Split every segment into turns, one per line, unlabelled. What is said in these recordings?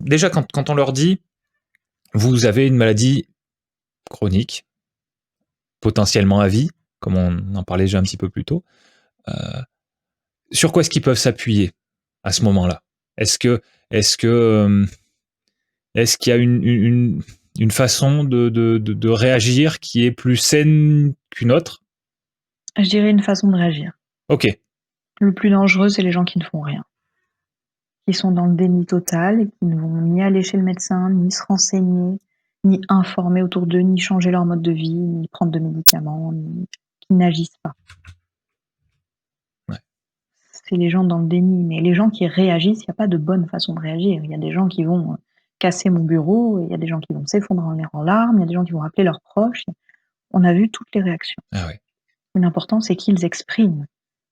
déjà quand on leur dit vous avez une maladie chronique, potentiellement à vie, comme on en parlait déjà un petit peu plus tôt, sur quoi est-ce qu'ils peuvent s'appuyer à ce moment-là? Est-ce que, est-ce que, est-ce qu'il y a une façon de réagir qui est plus saine qu'une autre?
Je dirais une façon de réagir.
Ok,
Le plus dangereux, c'est les gens qui ne font rien, qui sont dans le déni total et qui ne vont ni aller chez le médecin, ni se renseigner, ni informer autour d'eux, ni changer leur mode de vie, ni prendre de médicaments, qui n'agissent pas.
ouais.
C'est les gens dans le déni, mais les gens qui réagissent, il y a pas de bonne façon de réagir. Il y a des gens qui vont, casser mon bureau, il y a des gens qui vont s'effondrer en larmes, il y a des gens qui vont appeler leurs proches. On a vu toutes les réactions.
Ah ouais.
L'important, c'est qu'ils expriment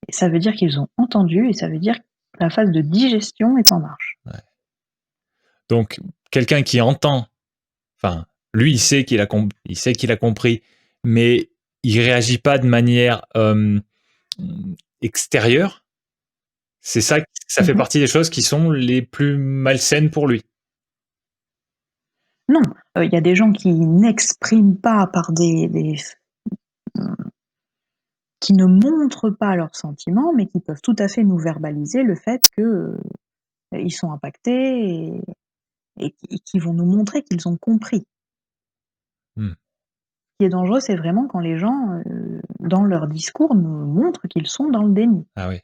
et ça veut dire qu'ils ont entendu et ça veut dire que la phase de digestion est en marche.
Ouais. Donc, quelqu'un qui entend, enfin, lui, il sait qu'il a compris, mais il réagit pas de manière extérieure. C'est ça, ça fait
Mmh.
partie des choses qui sont les plus malsaines pour lui.
Non, il y a des gens qui n'expriment pas par qui ne montrent pas leurs sentiments, mais qui peuvent tout à fait nous verbaliser le fait que, ils sont impactés et qui vont nous montrer qu'ils ont compris.
Hmm.
Ce qui est dangereux, c'est vraiment quand les gens, dans leur discours, nous montrent qu'ils sont dans le déni
Ah oui.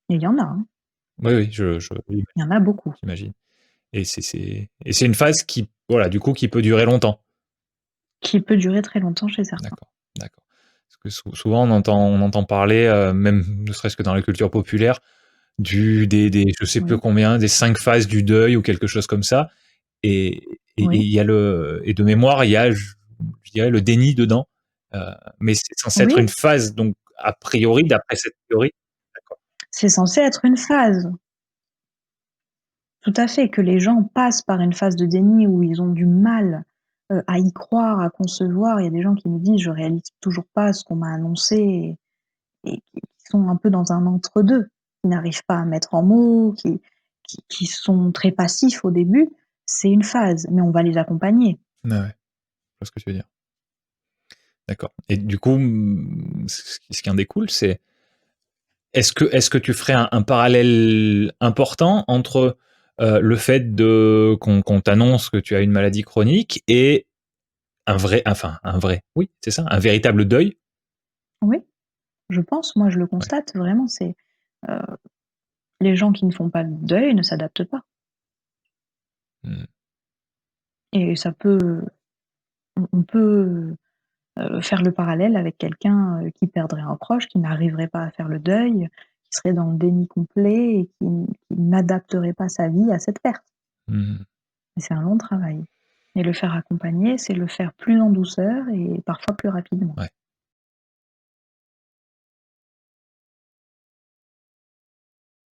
et il y en a, hein,
Oui, oui, oui,
il y en a beaucoup.
j'imagine. Et c'est une phase qui, voilà, du coup, qui peut durer longtemps.
Qui peut durer très longtemps chez certains.
D'accord, d'accord. Parce que souvent on entend parler, même ne serait-ce que dans la culture populaire, je sais plus
Oui,
combien, des 5 phases du deuil ou quelque chose comme ça. Et
oui,
il y a et de mémoire, il y a, je dirais, le déni dedans. Mais c'est censé être
oui,
une phase, donc a priori, d'après cette théorie. D'accord.
c'est censé être une phase. Tout à fait, que les gens passent par une phase de déni où ils ont du mal, à y croire, à concevoir. Il y a des gens qui me disent: «Je réalise toujours pas ce qu'on m'a annoncé» et qui sont un peu dans un entre-deux, qui n'arrivent pas à mettre en mots, qui sont très passifs au début. C'est une phase, mais on va les accompagner.
Ouais, ouais, je vois ce que tu veux dire. D'accord. Et du coup, ce qui en découle, c'est est-ce que tu ferais un parallèle important entre le fait qu'on t'annonce que tu as une maladie chronique et oui, c'est ça, un véritable deuil?
Oui, je pense, moi je le
Ouais.
constate vraiment, c'est, heu, les gens qui ne font pas de deuil ne s'adaptent pas
Hmm.
et ça peut on peut, faire le parallèle avec quelqu'un, qui perdrait un proche, qui n'arriverait pas à faire le deuil, qui serait dans le déni complet et qui n'adapterait pas sa vie à cette perte.
Mhm.
Et c'est un long travail et le faire accompagner, c'est le faire plus en douceur et parfois plus rapidement.
Ouais.